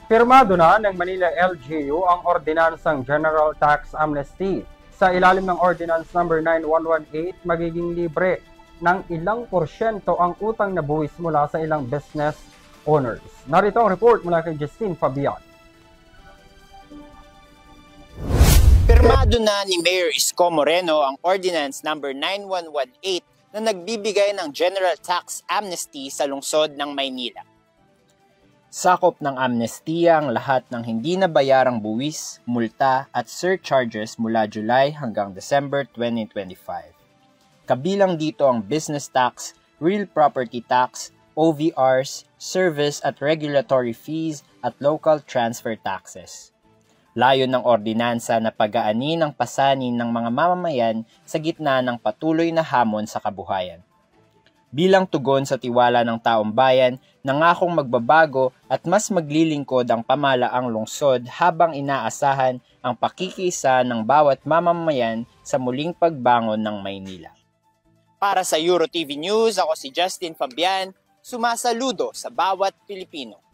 Pirmado na ng Manila LGU ang Ordinansang General Tax Amnesty. Sa ilalim ng Ordinance number 9118, magiging libre ng ilang porsyento ang utang na buwis mula sa ilang business owners. Narito ang report mula kay Justine Fabian. Pirmado na ni Mayor Isko Moreno ang Ordinance number 9118 na nagbibigay ng General Tax Amnesty sa lungsod ng Maynila. Sakop ng amnestiya ang lahat ng hindi nabayarang buwis, multa at surcharges mula July hanggang December 2025. Kabilang dito ang business tax, real property tax, OVRs, service at regulatory fees at local transfer taxes. Layon ng ordinansa na pag-aani ng pasanin ng mga mamamayan sa gitna ng patuloy na hamon sa kabuhayan. Bilang tugon sa tiwala ng taong bayan, nangakong magbabago at mas maglilingkod ang pamalaang lungsod habang inaasahan ang pakikisa ng bawat mamamayan sa muling pagbangon ng Maynila. Para sa EuroTV News, ako si Justin Fabian, sumasaludo sa bawat Pilipino.